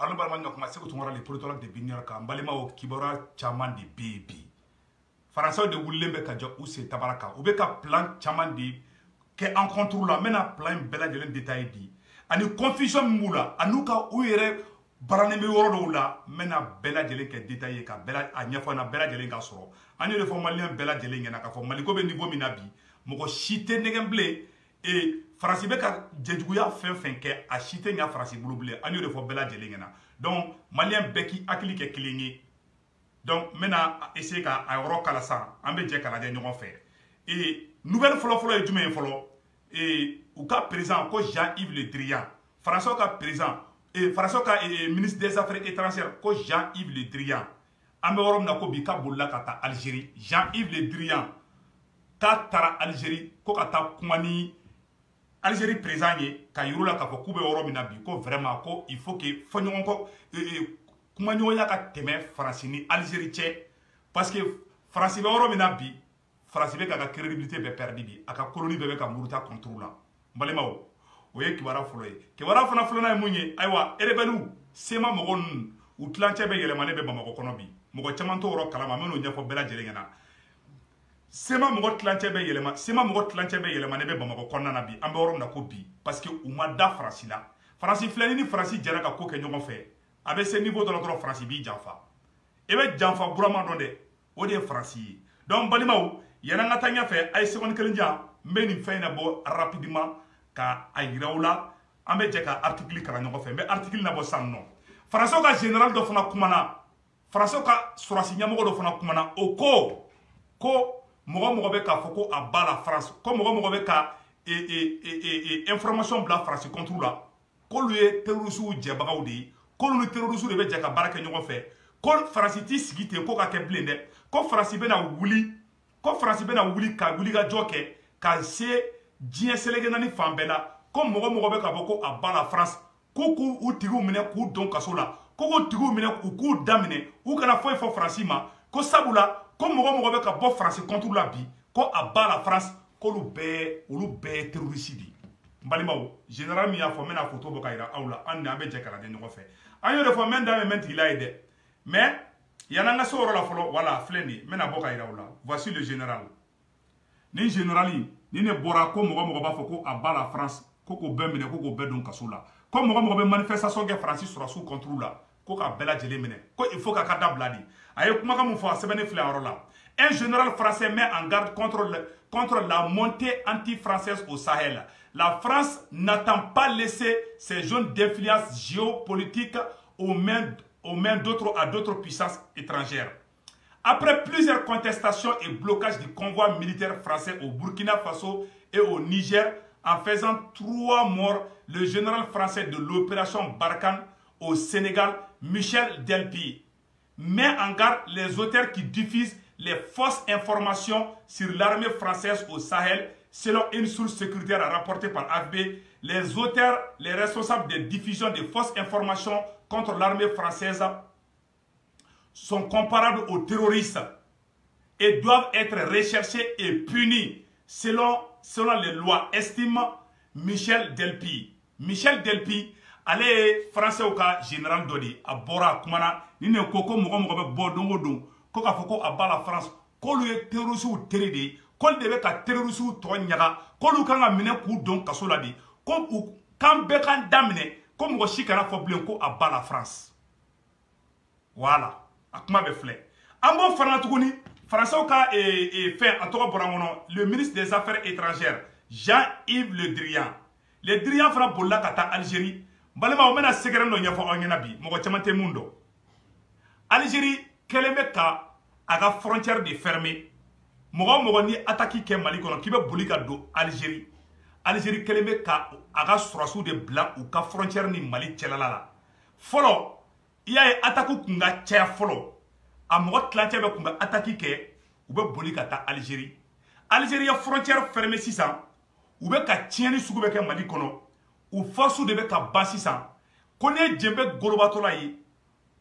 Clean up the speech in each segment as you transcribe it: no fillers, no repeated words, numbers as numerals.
Allo balma ngakuma seko tungora les politologues de Bignor ka mbalima o kibora chaman de baby. Français de wulembe ka jo use tabaraka. Ube ka plan chaman de ke en contrôle la mena plan bela de détail di. Ani confusion mula anuka uyere baraneme woro do la mena bela de ke détaillé ka bela anyafo na bela de ka soro. Ani le fo malien bela de ngena ka fo maliko be niveau minabi. Moko chité negemble et Fransi be ka jejuguya fen ke a chité nya Fransi buluble ani le fo bela de ngena. Donc malien beki akili ke kilingi. Donc maintenant essayer ka ayoro kala sa ambe je kala de ñogon fait. Et nouvelle folo e jume folo et ou cas présent ko Jean-Yves Le Drian. François ka présent et François ka ministre des Affaires étrangères ko Jean-Yves Le Drian. Ambe worom na ko bi ka bolla kata Algérie. Jean-Yves Le Drian ka tara Algérie ko kata kumani Algérie présent ye ka yurula ka fo kube worom na bi ko vraiment ko il faut que fonyon ko kuma ñoya ka teme France ni Algérie tché parce que France be worom na bi France be ka crédibilité be perdu bi aka colonie be ka muruta contrôle la mbalema o ye kibara folo ye kibara fana folo na munye aywa erebelu sema mogon u tlanche be yelemane be bamako kono bi mogo chamanto ro kalama meno nyafo bela jelengena sema mogo tlanche be yelemane be bamako konna na bi ambe worom na ko bi parce que uma da France la France flani ni France jara ka ko ke ñogon fait avec ce niveau de notre France bi janfa ebe janfa burama donde o de France donc balimaw yana ngata nya fait ay seconde kelenja mbeni fayna bo rapidement ka ayiraula ambe je ka article kala ñogo fait mais article na bo sanno France ka général do fana kumana France ka surasi ñamogo do fana kumana o ko mogo be ka foko a bala France ko mogo be ka information bla France contre la ko lui terrorisme jebagaw de ko lu terrorisme de be je ka baraka ñogo fait ko France ti sigite ko ka ke blende ko France be na wuli ka wuli ga joke ka se dien selegena ni fambela ko mogo be ka boko a bala France ko ku utigu mine ku don kasola ko tigu mine ku damine u kana foy fo France ma ko sabula ko mogo be ka bo France contre la bi ko a bala France ko lu be terroriste di mbalimaw général mi ya fo mena photo bo kayira awla ande ambe je kala de ñogo fe ayo de fo men da menti la ide mais yana nga soro la folo wala flendi mena bo kayira awla voici le général ni générali ni ne bora ko mogo ba fo ko a bala France ko be mine ko be don kasola ko mogo be manifestation ke France sur sous contrôle la ko ka bela jele mine ko il faut ka kada bladi aye kuma ka mu fo sebene fle la un général français met en garde contre la montée anti-française au Sahel. La France n'attend pas laisser ses zones d'influence géopolitique aux mains d'autres puissances étrangères. Après plusieurs contestations et blocages du convoi militaire français au Burkina Faso et au Niger, en faisant 3 morts, le général français de l'opération Barkhane au Sénégal, Michel Delpy, met en garde les auteurs qui diffusent les fausses informations sur l'armée française au Sahel. Selon une source sécuritaire rapportée par AFP, les auteurs, les responsables de diffusion de fausses informations contre l'armée française sont comparables aux terroristes et doivent être recherchés et punis selon les lois, estime Michel Delpy. Michel Delpy, allez français au cas général Dodi, à Bora, Kumana, Nine Koko, Mogo, Bodongo, Koka Foko, à Bala France, Kolu terroriste ou terroriste, Kol debe ka terroriste ou Toignaga, Kolu Kanga Mine Koudon Kasoladi, Kom ou Kambekan Damine, comme Roshikara Foblenko à Bala France. Voilà. Akuma Befle. Ambo Fanatouni, Français au cas fait à Togo Boramono, le ministre des Affaires étrangères, Jean-Yves Le Drian. Le Drian fera Bolla Kata Algérie. Balema Omena Segrano Nyafo Onyenabi, Mogo Chamante Mundo. Algérie, Kelemeka, aga frontière de fermée. Mogo ni attaque ke Mali kono, qui veut Bolika do Algérie. Algérie Kelemeka, aga Sorassou de Blanc ou ka frontière ni Mali Tchelalala. Follow. Il y a un attaque qui a été fait. A mogo tlanche be kunga attaque ke ou be boli kata Algérie. Algérie frontière fermée 600 ou be ka tieni sugu be ke Mali kono ou force de be ka ba 600 kone djembe golobato la yi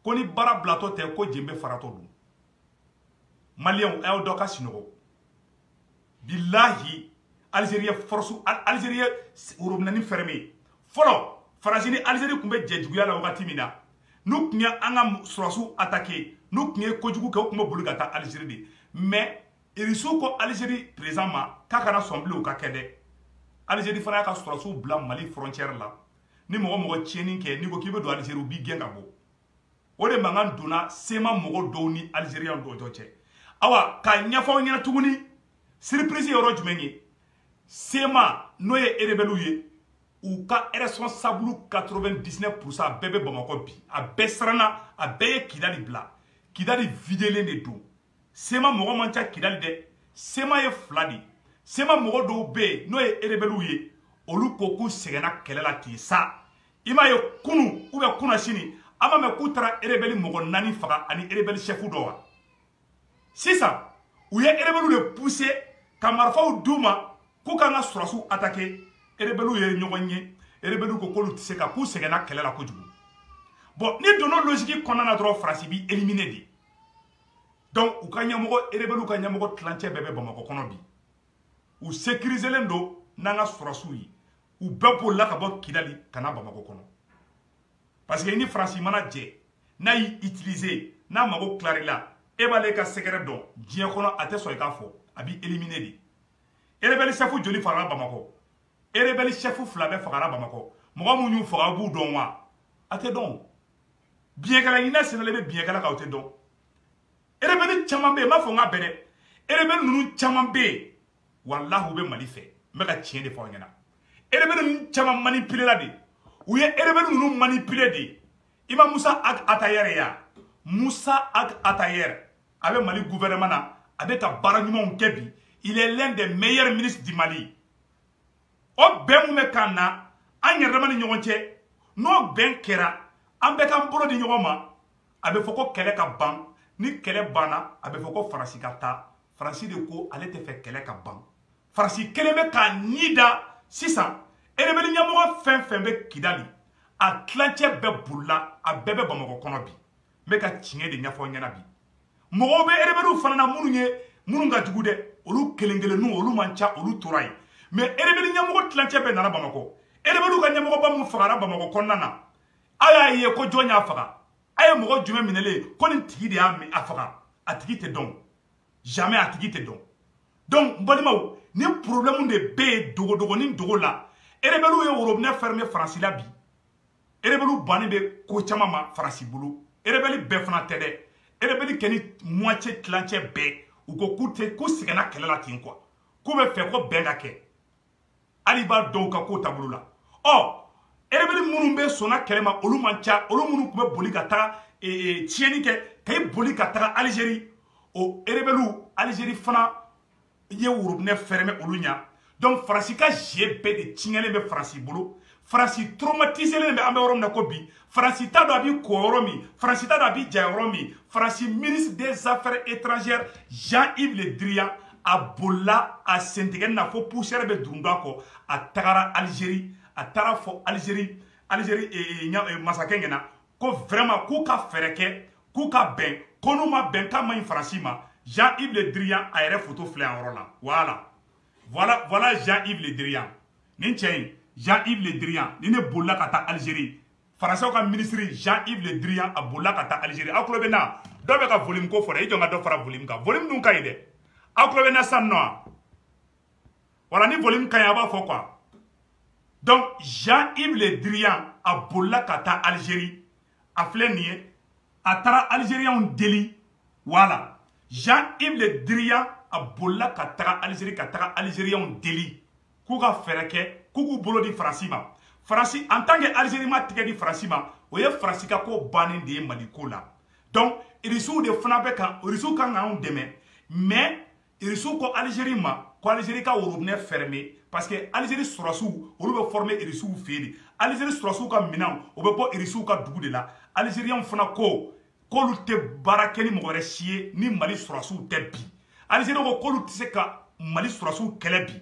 koni bara blato te ko djembe farato du Malien ayo doka sinogo billahi Algérie force Algérie urubnani fermée. Follow Farajini Algérie kumbe djejuya la wakati mina nous qui avons surasu attaqué nous qui avons kojugu ke okuma bolu gata Algérie de mais irisu ko Algérie présent ma kakana somble ou kakede Algérie fana ka surasu blanc Mali frontière là ni mogo tieni ke ni ko kibe do Algérie bi genga bo o de mangan duna sema mogo do ni Algérien do joche awa ka nyafo nyana tuguni surprise yoro jumenye sema noye erebelu ye ou ka responsable 99% bébé Bamako bi a besrana a beye Kidali bla Kidali videle ne do sema mogo mancha Kidali de sema ye fladi sema mogo do be noye erebelu ye olu koku segena kelela ti sa ima ye kunu ou be kuna sini ama me kutara erebeli mogo nani faga ani erebeli chefu do wa sisa ou ye erebelu le pousser kamarfa ou duma ku kanga surasu attaquer erebelu ye nyogonnye erebelu ko kolu tise ka ku segena kelela ko jugu bon ni dono logique konana dro France bi éliminé di donc ou kanya mogo erebelu kanya mogo tlanche bébé Bamako kono bi ou sécuriser lendo nanga surasu yi ou bebo la ka bo Kidali kana Bamako kono parce que ni France mana je na yi utiliser na mago clarila e ba le ka secret don dien kono ate so e ka fo abi éliminé di erebeli chefu joli fara Bamako erebeli chefu flabe fara Bamako mogo munyu fara bu don wa ate don bien kala ina senale be bien kala ka ate don erebeli chamambe ma fo nga bede erebeli nunu chamambe wallahu be Mali fe me ka tien de fo ngena erebeli nunu chamam manipuler la de ou ye erebeli nunu manipuler de ima Moussa ak Atayer ya Moussa ak Atayer avec Mali gouvernement na avec ta baranyuma kebi il est l'un des meilleurs ministres du Mali. O ben me kana an yerdama ni ñogonche no ben kera an be kan boro di ñogoma abe foko kele ka ban ni kele bana abe foko farasi ka ta farasi de ko ale te fe kele ka ban farasi kele me ka nida sisan erebeli ñamogo fen be Kidali a tlanche be bulla a bebe Bamako kono bi me ka cinge de ñafo ñana bi mogo be erebelu fana na munu ga jugu de olu kelengele nu olu mancha olu torai mais erebeli ñamogo tlanche be nana Bamako erebelu ka ñamogo ba mu fagara Bamako konnana aya ye ko jonya faga aya mogo jume minele ko ni tigi de am afaga atigi te don jamais atigi te don donc mbalimaw ni problème de be dogo ni dogo la erebelu ye robinet fermé France la bi erebelu bani be ko chama ma France bulu erebeli be fana tede erebeli keni moitié tlanche be ou ko kute ko sigana kelela tin quoi ko be fe ko benga ke ali ba do ka ko tabulu la oh erebeli munu be sona kelema olu mancha olu munu ko be boli ka ta tieni ke kay boli ka ta Algérie o erebelu Algérie fana ye robinet fermé olu nya donc France ka jebe de tingele be France bulu France traumatisé le be ambe worom na ko bi France ta do abi ko woromi France ta do abi ja woromi France ministre des affaires étrangères Jean-Yves Le Drian a bolla a sentegen na fo poussière be durunda ko a tagara Algérie a tara fo Algérie masakengena ko vraiment ku ka fereke ku ka ben kono ma ben ka ma France ma Jean-Yves Le Drian a yere photo flé en rola voilà Jean-Yves Le Drian nin tien Jean-Yves Le Drian ni ne bolla kata Algérie Français ka ministre Jean-Yves Le Drian a bolla kata Algérie aklobe na do be ka volume ko fore ijonga do fara volume ka volume dun kayide aklobe na sanno voilà ni volume kaya ba fo quoi donc Jean-Yves Le Drian a bolla kata Algérie a flenier a tara Algérien délit voilà Jean-Yves Le Drian a bolla kata Algérie kata Algérien délit ku ka fereke kuku bolo di Francima France en tant que Algérie ma tigé di Francima o ye France ka ko banen de Maliko la donc irisu de fanabe kan irisu kan on deme mais irisu ko Algérie ma ko Algérie ka robinet fermé parce que Algérie surasu olu be former irisu feri Algérie surasu ka minan o be bo irisu ka dugu de la Algérien fana ko lu te barakeni mo wore chie ni Mali surasu te bi Algérie ko lu tise ka Mali surasu kele bi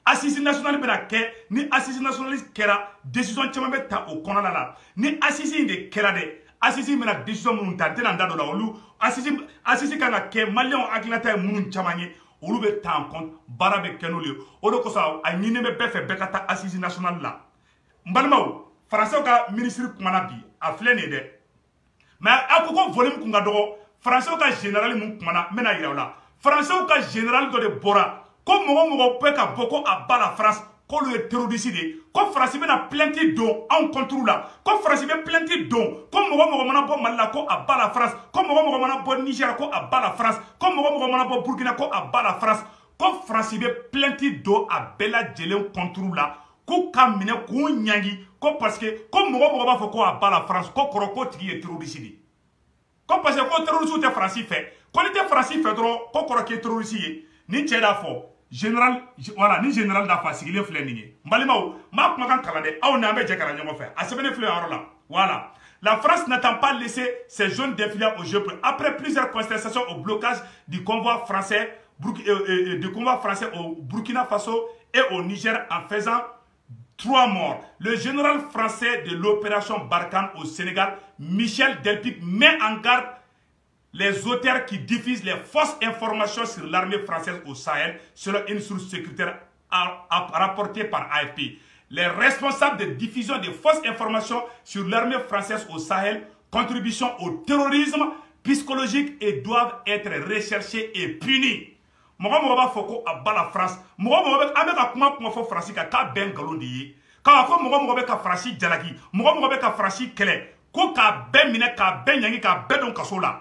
assise nationale bena ke ni assise nationaliste kera décision chama be ta o kona la ni assise de kera de assise mena décision mun ta tena ndado la olu assise kana ke malion aklata mun chamanye olu be ta en compte barabe kenoli o do ko sa a nyine be befe bekata assise nationale la mbalmaw français ka ministre kumana bi a flene de mais a ko ko volume kunga dogo français ka général mun kumana mena yiraula français ka général do de bora ko mogo pe ka boko a bala France ko le terroriste de ko France bena plainte don en contre la ko France be plainte don ko mogo mana bo malla ko a bala France ko mogo mana bo Niger ko a bala France ko mogo mana bo Burkina ko a bala France ko France be plainte don a bela jelen contre la ko kamine ko nyangi ko parce que ko mogo ba fo ko a bala France ko koro ko tigi e terroriste de ko parce que ko terroriste te France fait ko ni te France fait dro ko koro ke terroriste ni tcheda fo général voilà ni général d'affaires sigilé fleni mbalimaw ma kuma kan kalade aw na be jekara nyongo fe asebene fleur là voilà la France n'attend pas laisser ses jeunes défiler au jeu après plusieurs contestations au blocage du convoi français au Burkina Faso et au Niger en faisant 3 morts. Le général français de l'opération Barkhane au Sénégal, Michel Delpech, met en garde les auteurs qui diffusent les fausses informations sur l'armée française au Sahel, selon une source sécuritaire rapportée par AFP. Les responsables de diffusion de fausses informations sur l'armée française au Sahel, contribution au terrorisme psychologique et doivent être recherchés et punis. Mogo ba foko abala France. Mogo be ameka kuma fo France ka ben galondi. Ka ko mogo be ka France jalaki. Mogo be ka France kele. Ko ka ben mine ka ben yangi ka ben don kasola.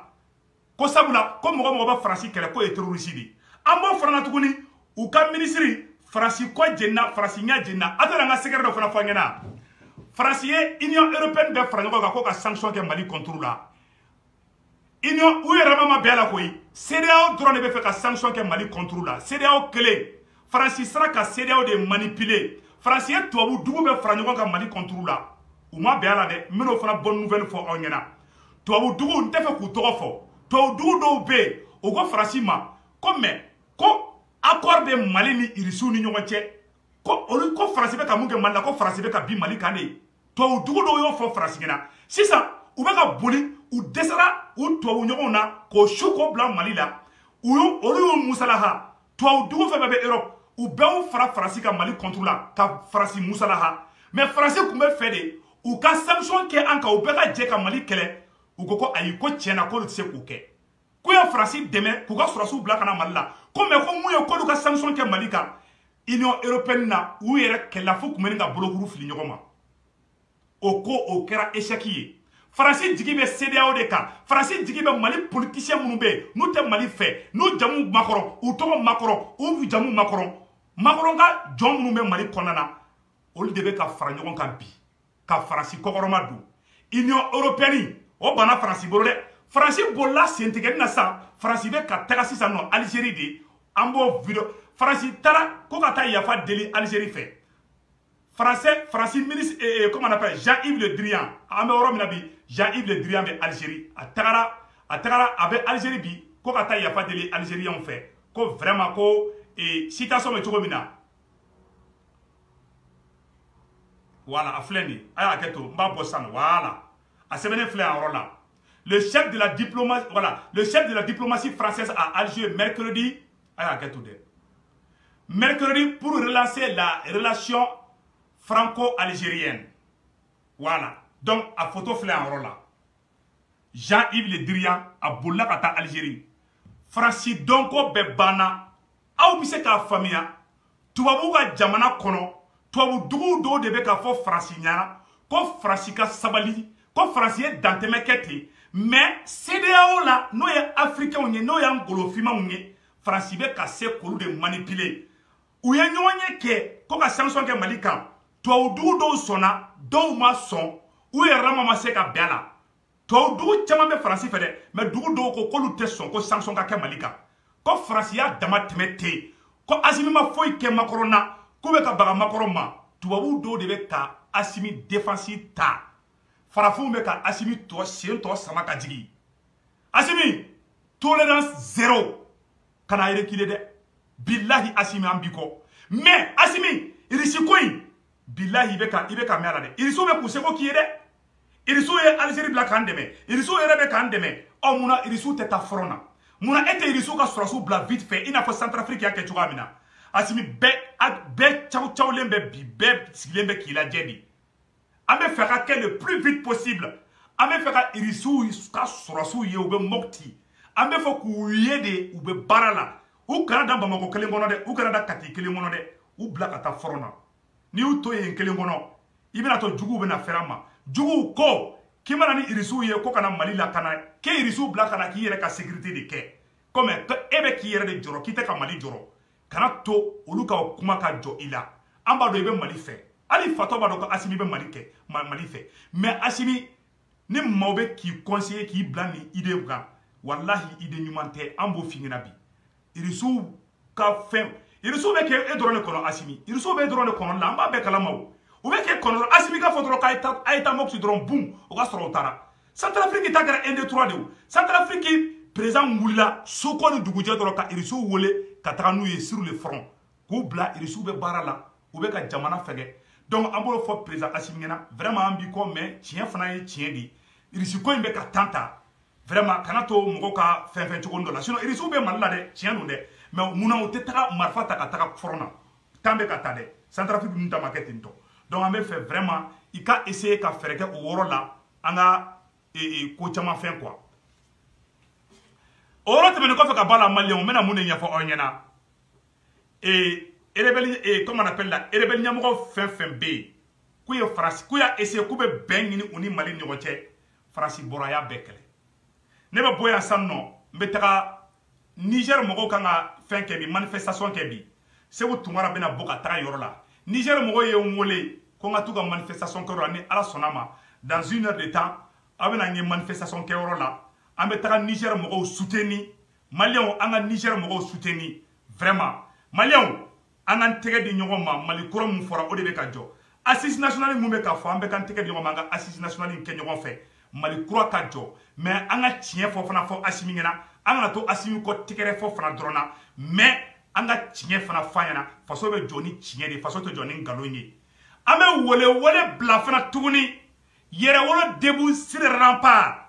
Ko sabula ko mogo ba France kele ko e terroriste di. Amo frana tukuni u ka ministry France ko jenna France nya jenna. Atara nga secrétaire do fana fangena. France ye Union européenne be frana ko ka sanction ke Mali contrôle la. Union où est Ramama Bela Koyi? CDAO drone ne fait que sanction que Mali contrôle là. CDAO clé. France sera que CDAO de manipuler. France est toi vous double franco que Mali contrôle là. Ou ma Bela de mais on fera bonne nouvelle pour Onyana. Toi vous double ne fait que toi fort. Toi double do be. Au go France ma. Comme ko accord de Mali ni irisu ni nyonche. Ko olu ko France be ka munge Mali ko France be ka bi Mali kane. Toi double do yo fort France gena. Si ça ou be ka boli ou desara ou toi ou nyona ko chouko blanc Mali la ou olu musalaha toi ou dougo fe be Europe ou be ou fra France ka Mali contrôle la ka France musalaha mais France kumbe fede ou ka sanction ke anka ou be ka je ka Mali kele ou ko ayi ko tiena ko tse ko ke ko ya France deme ko ka surasu blanc kana Mali la ko me ko mu ko ka sanction ke Mali ka Union européenne na ou yere ke la fo kumeni ka bolokuru fili nyoma o ko o kera échec yi France digi be CDAO de kan France digi be Mali politicien munu be nou te Mali fait nou jamu Macron ou to Macron ou jamu Macron ka jom munu be Mali konana ol de be ka fara ɲɔgɔn kan bi ka France kokoroma du Union européenne o bana France bolo de France bolla sentigɛ na sa France be ka taga sisan no Algérie de ambo video France tara ko ka ta yafa deli Algérie fait France ministre comment on appelle Jean-Yves Le Drian Jean-Yves Le Drian de Algérie a tagara avec Algérie bi ko ka ta yafa deli Algériens fait ko vraiment ko citation me cogo mina voilà a fleni aya keto mba bossan voilà a sebene flé en rola le chef de la diplomatie française à Alger mercredi aya keto de mercredi pour relancer la relation franco-algérienne. Voilà. Donc, à photo flé en rola. Jean-Yves Le Drian a boula kata Algérie. Franci donko bebana. Aou bise ka famia. Tuwabu ka jamana kono. Tuwabu dugu do de be ka fo Franci nyana. Ko Franci ka sabali. Ko Franci ye danteme kete. Mais CDAO la, no ye Africain unye, no ye Angolo fima unye. Franci be ka se kolu de manipuler. Ou ye nyonye ke, ko ka sanction ke Malika. Toi du do sona do ma son ou e rama se ka bela to du chama be France fede mais du do ko kolu te son ko sanction ka ke Malika ko France ya dama temete ko asimi ma foi ke makorona ko be ka baga makoroma to do de be ka asimi défensive ta farafu me ka asimi to sien to sama ka jigi asimi tolérance zéro kana ire kide de billahi asimi ambiko mais asimi irisi koyi billahi ibe ka mera de iriso be kuseko ki de iriso ye Algérie bla kan deme iriso ye rebe kan deme o muna iriso teta frona muna ete iriso ka surasu bla vite fait ina fo Centrafrique ya ke chugamina asimi be chaw lembe bi be silembe ki la jedi ambe fera que le plus vite possible an bɛ fɛ ka irisiw ka sɔrɔsiw ye u bɛ Mopti an bɛ fɛ k'u ye de u bɛ baara la u kana da Bamako kelen kɔnɔ dɛ u kana da Kati kelen kɔnɔ dɛ u bila ka taa front na ni y'u to yen kelen kɔnɔ i bɛna to juguw bɛna fɛrɛ ma juguw ko k'i mana ni irisiw ye ko kana Mali la kana k'e irisiw bila kana k'i yɛrɛ ka sécurité de kɛ comme e bɛ k'i yɛrɛ de jɔrɔ k'i tɛ ka Mali jɔrɔ kana to olu ka kuma ka jɔ i la an b'a dɔn i bɛ Mali fɛ hali fatɔ b'a dɔn ko Asimi bɛ Mali fɛ mais Asimi ni maaw bɛ k'i conseiller k'i bila nin idée kan wallahi idée ɲuman tɛ an b'o f'i ɲɛna bi irisiw ka fɛn irisiw bɛ kɛ e dɔrɔn de kɔnɔ Asimi irisiw bɛ e dɔrɔn de kɔnɔ la an b'a bɛɛ kalama o u bɛ kɛ kɔnɔ Asimi ka fɔ dɔrɔn k'a ye taa Mopti dɔrɔn boum o ka sɔrɔ o taara Centrafrique ta kɛra 1 2 3 de o Centrafrique président wulila soko ni dugujɛ dɔrɔn ka irisiw wele ka taga n'u ye sur le front k'u bila irisiw bɛ baara la u bɛ ka jamana fɛgɛ donc an b'o fɔ président Asimi ɲɛna vraiment an b'i kɔ mais tiɲɛ fana ye tiɲɛ de irisiko in bɛ ka tan ta vraiment kana to mɔgɔw ka fɛn cogo dɔ la sinon irisiw bɛ Mali la dɛ tiɲɛ don dɛ mais munna u tɛ taga marifa ta ka taga front na tan bɛ ka taa dɛ Centrafrique ninnu ta ma kɛ ten tɔ donc an bɛ fɛ vraiment i ka essayer ka fɛɛrɛ kɛ o yɔrɔ la an ka ko caman fɛn quoi o yɔrɔ tɛmɛnen kɔfɛ ka bɔ a la maliyɛnw n bɛna mun de ɲɛfɔ aw ɲɛna comme on appelle la rebelle ɲɛmɔgɔ fɛn fɛn bɛ yen k'u ye Faransi k'u y'a essayer k'u bɛ bɛn ɲini u ni Mali ni ɲɔgɔn cɛ Faransi bɔra a y'a bɛɛ kɛlɛ ne bɛ bɔ yan san nɔ n bɛ taga Niger mɔgɔw kan ka fɛn kɛ bi manifestation kɛ bi Segu Tunkara bɛna bɔ ka taga yɔrɔ la Niger mɔgɔw ye n wele ko n ka t'u ka manifestation kɛ yɔrɔ la ni Ala sɔnna ma dans 1 heure de temps aw bɛna n ye manifestation kɛ yɔrɔ la an bɛ taga Niger mɔgɔw soutenir maliyɛnw an ka Niger mɔgɔw soutenir vraiment maliyɛnw an k'an tɛgɛ di ɲɔgɔn ma Mali kura mun fɔra o de bɛ ka jɔ assise nationale mun bɛ ka fɔ an bɛ k'an tɛgɛ di ɲɔgɔn ma an ka assise nationale kɛ ɲɔgɔn fɛ Mali kura ka jɔ mais an ka tiɲɛ fɔ fana fɔ Asimi ɲɛna an kana to Asimi kɔ tɛgɛrɛ fɔ fana dɔrɔn na mais an ka tiɲɛ fana f'a ɲɛna faso bɛ jɔ ni tiɲɛ de faso tɛ jɔ ni nkalon ye an bɛ wele bila fana tuguni yɛrɛwolo debout sur rempart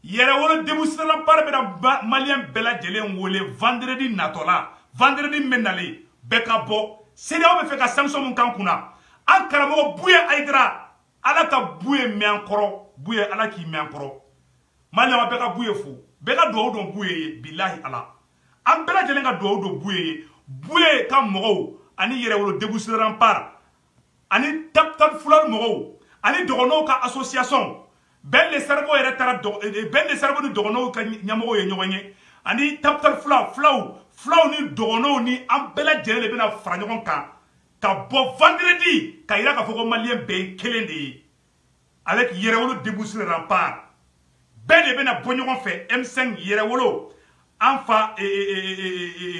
yɛrɛwolo debout sur rempart bɛna maliyɛn bɛɛ lajɛlen wele vendredi natɔla vendredi min bɛ nalen bɛɛ ka bɔ CEDEAO bɛ fɛ ka sanction mun k'an kunna an karamɔgɔ Buye Ayidara Ala ka Buye mɛn an kɔrɔ Buye Ala k'i mɛn an kɔrɔ maliyɛnw bɛɛ ka Buye fo bɛɛ ka dugawu dɔn Buye ye bilahi Ala an bɛɛ lajɛlen ka dugawu dɔn Buye ye Buye ka mɔgɔw ani yɛrɛwolo debout sur rempart ani tap fulani mɔgɔw ani dɔgɔnɔw ka association bɛn de cerveau yɛrɛ taara bɛn de cerveau ni dɔgɔnɔw ka ɲɛmɔgɔw ye ɲɔgɔn ye ani tap fulaw ni dɔgɔnɔw ni an bɛɛ lajɛlen de bɛna fara ɲɔgɔn kan ka bɔ vendredi ka yira k'a fɔ ko maliyɛn bɛɛ ye kelen de ye avec yɛrɛwolo debout sur rempart bɛɛ de bɛna bɔ ɲɔgɔn fɛ M5 yɛrɛwolo an fa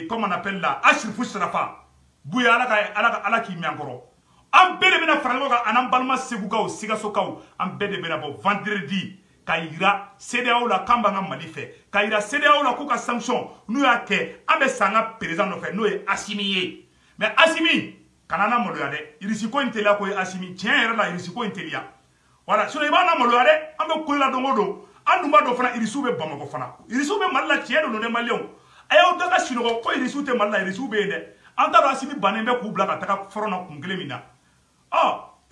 comme on appelle la Ashrifu Sirafa Buye Ala k'i mɛn an kɔrɔ an bɛɛ de bɛna fara ɲɔgɔn kan an'an balima Segukaw Sikasokaw an bɛɛ de bɛna bɔ vendredi ka yira CEDEAO la k'an b'an ka Mali fɛ ka yira CEDEAO la k'u ka sanction n'u y'a kɛ an bɛ sa an ka président nɔfɛ n'o ye Asimi ye mais Asimi kana na maloya dɛ irisiko in teliya ko ye Asimi tiɲɛ yɛrɛ la irisiko in teliya voilà sinon i b'a na maloya dɛ an bɛ ko la don o don an dun b'a dɔn fana irisiw bɛ Bamako fana irisiw bɛ Mali la tiɲɛ don dɛ maliyɛnw a y'aw da ka sunɔgɔ ko irisiw tɛ Mali la irisiw bɛ yen dɛ an t'a dɔn Asimi bannen bɛ k'u bila ka taga front na kun kelen min na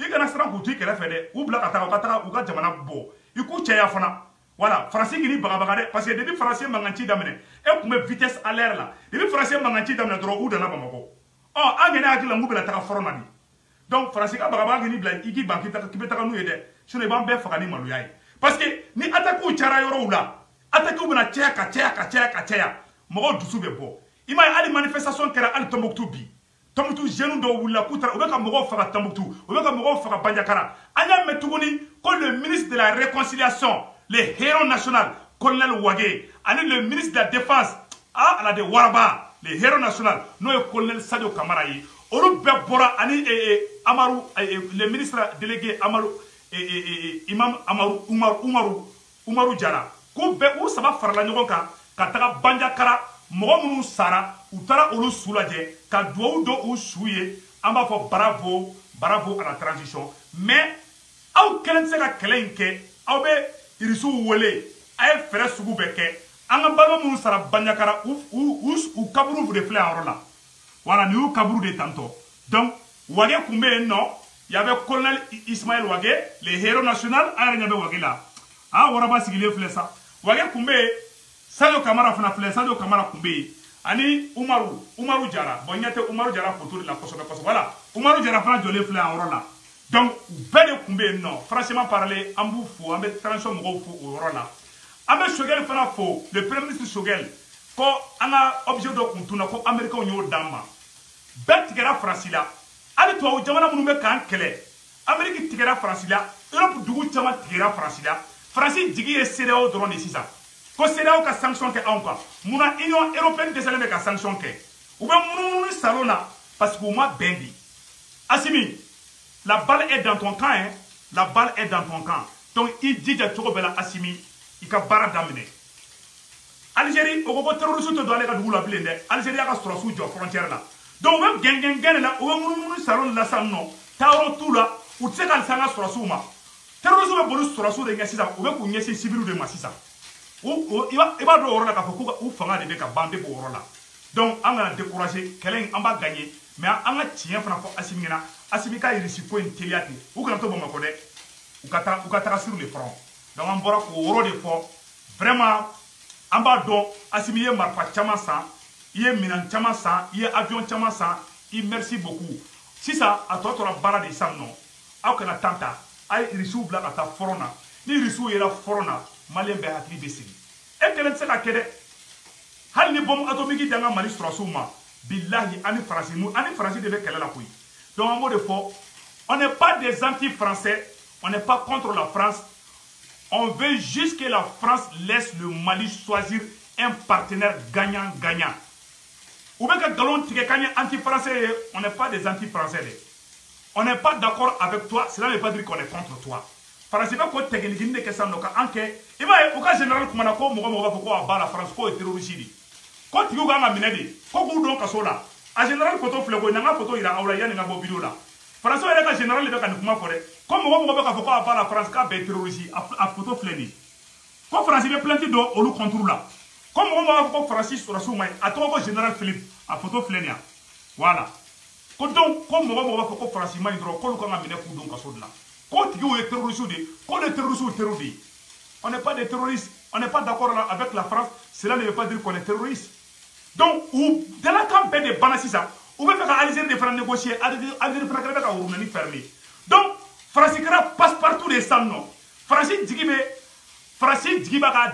i kana siran k'u to i kɛrɛfɛ dɛ u bila ka taga u ka jamana bɔ i k'u cɛya fana voilà Faransi k'i bagabaga dɛ parce que depuis Faransi mankan ci daminɛ e tun bɛ vitesse à l'air la depuis Faransi mankan ci daminɛ dɔrɔn u donna Bamako an yɛrɛ hakili la n k'u bɛna taga front na de donc Faransi ka bagabaga k'i bila i k'i ban k'i bɛ taga n'u ye dɛ sinon i b'an bɛɛ faga ni maloya ye parce que ni attaque cayara yɔrɔw la attaque bɛna caya mɔgɔw dusu bɛ bɔ i m'a ye hali manifestation kɛra hali Tombouctou bi Tombouctou jeunes dɔw wulila k'u taara u bɛ ka mɔgɔw faga Tombouctou u bɛ ka mɔgɔw faga Bandiakara an y'a mɛn tuguni ko le ministre de la réconciliation le héros national colonel Wage ani le ministre de la défense ala de Waraba le héros national n'o ye colonel Sadio Kamara ye olu bɛɛ bɔra ani Amaru le ministre délégué Amaru imam Amaru Umaru Jara k'u bɛɛ u saba farala ɲɔgɔn kan ka taga Bandiakara mɔgɔ minnu sara u taara olu su lajɛ ka dugawu dɔn u su ye an b'a fɔ bravo à la transition mais aw kelen tɛ se ka kɛlɛ in kɛ aw bɛ irisiw wele a ye fɛɛrɛ sugu bɛɛ kɛ an ka balima minnu sara Bandiakara u kaburu de filɛ a yɔrɔ la voilà nin y'u kaburu de tantɔ donc Wage kun bɛ yen nɔ y avait colonel Ismaël Wage le héros national an yɛrɛ ɲɛ bɛ Wage la a waraba sigilen filɛ sa wage kun bɛ yen Sadio Kamara fana filɛ Sadio Kamara kun bɛ yen ani Umaru Jara bon ɲɛ tɛ Umaru Jara photo de la kosɛbɛ kosɛbɛ voilà Umaru Jara fana jɔlen filɛ a yɔrɔ la donc bɛɛ de kun bɛ yen nɔ franchement parler an b'u fo an bɛ transition mɔgɔw fo o yɔrɔ la an bɛ Sogɛl fana fo le premier ministre Sogɛl ko an ka objet dɔ kun tunna ko américains y'o d'an ma bɛɛ tigɛra Faransi la hali tubabu jamana minnu bɛ k'an kɛlɛ Amérique tigɛra Faransi la Europe dugu caman tigɛra Faransi la Faransi jigi ye CEDEAO dɔrɔn de sisan ko CEDEAO ka sanction kɛ anw kan munna Union européenne dɛsɛlen bɛ ka sanction kɛ u bɛ munumunu salon na parce que u ma bɛn di Assimi la balle est dans ton camp hein la balle est dans ton camp donc i jija cogo bɛɛ la Assimi i ka baara daminɛ Algérie o ko ko terroriste tɛ don ale ka dugu la bilen dɛ Algérie y'a ka sɔrɔsiw jɔ frontière la donc u bɛ gɛngɛn de la u bɛ munumunu salon la sisan nɔ taayɔrɔ t'u la u tɛ se ka se an ka sɔrɔsiw ma terroriste bɛ boli sɔrɔsiw de ɲɛ sisan u bɛ k'u ɲɛsin civils de ma sisan i b'a dɔn o yɔrɔ la k'a fɔ k'u fanga de bɛ ka ban depuis o yɔrɔ la donc an kana décourager kɛlɛ in an b'a gagner mais an ka tiɲɛ fana fɔ Assimi ɲɛna Assimi ka irisi ko in teliya ten u kana to Bamakɔ dɛ u ka taga sur le front donc an bɔra k'o yɔrɔ de fɔ vraiment an b'a dɔn Assimi ye marifa caman san i ye minɛn caman san i ye avion caman san i merci beaucoup sisan a tɔ tora baara de sisan nɔ aw kana temps ta a ye irisiw bila ka taa front na ni irisiw yera front na maliyɛn bɛɛ hakili bɛ sigi e kelen tɛ se ka kɛ dɛ hali ni bombe atomique d'an ka Mali sɔrɔsiw ma billahi ani Faransi de bɛ kɛlɛ la koyi donc an b'o de fɔ on n'est pas des anti-français on n'est pas contre la France on veut juste que la France laisse le Mali choisir un partenaire gagnant-gagnant ou bien que galon tigɛ k'an ye anti-français ye on n'est pas des anti-français de on n'est pas d'accord avec toi cela ne veut pas dire qu'on est contre toi Faransi bɛ ko tɛgɛnigini de kɛ sisan nɔ ka an kɛ i b'a ye u ka général kumana ko mɔgɔ b'a fɔ ko a b'a la France k'o ye terroriste de ko tigiw kan ka minɛ de ko k'u don kaso la a général photo filɛ koyi n'an ka photo yira aw la yanni n ka bɔ vidéo la Faransi yɛrɛ ka général de bɛ ka nin kuma fɔ dɛ ko mɔgɔ bɛ k'a fɔ ko a b'a la France k'a bɛɛ ye terroriste a photo filɛ nin ko Faransi bɛ plainte dɔ olu contre la ko mɔgɔ b'a fɔ ko Faransi sɔrɔsiw ma ɲi a tɔgɔ ko général Philippe a photo filɛ nin yan voilà ko donc ko mɔgɔ b'a fɔ ko Faransi ma ɲi dɔrɔn k'olu kan ka minɛ k'u don kaso de la ko tigiw ye terroriste de ko les terroristes terror de on n'est pas des terroristes on n'est pas d'accord avec la France cela ne veut pas dire qu'on est terroriste donc u dalakan bɛɛ de banna sisan u bɛ fɛ ka Algérie de fana négocier Algérie fana kɛra bɛ ka wurunani fermer donc Faransi kɛra passe partout de sisan nɔ Faransi jigi b'a ka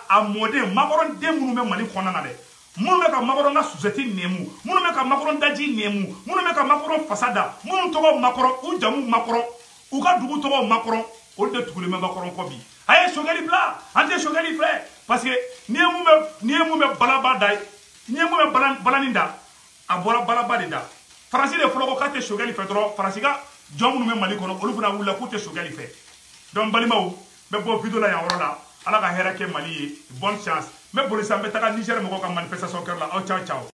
a mɔden Macron den minnu bɛ Mali kɔnɔna na dɛ minnu bɛ ka Macron ka société nɛmu minnu bɛ ka Macron daji nɛmu minnu bɛ ka Macron fasa da minnu tɔgɔ Macron u jamu Macron u ka dugu tɔgɔ Macron olu de tugulen bɛ Macron kɔ bi a ye Sogɛli bila an tɛ Sogɛli filɛ parce que n'i ye mun bɛ balaba da ye n'i ye mun bɛ balani da a bɔra balaba de da Faransi de fɔlɔ ko k'a tɛ Sogɛli fɛ dɔrɔn Faransi ka jɔn minnu bɛ Mali kɔnɔ olu fana wulila k'u tɛ Sogɛli fɛ donc balimaw n bɛ bɔ vidéo la yan yɔrɔ la Ala ka hɛrɛ kɛ Mali ye bonne chance n bɛ boli sisan n bɛ taga Niger mɔgɔw ka manifestation kɛyɔrɔ la aw ciao ciao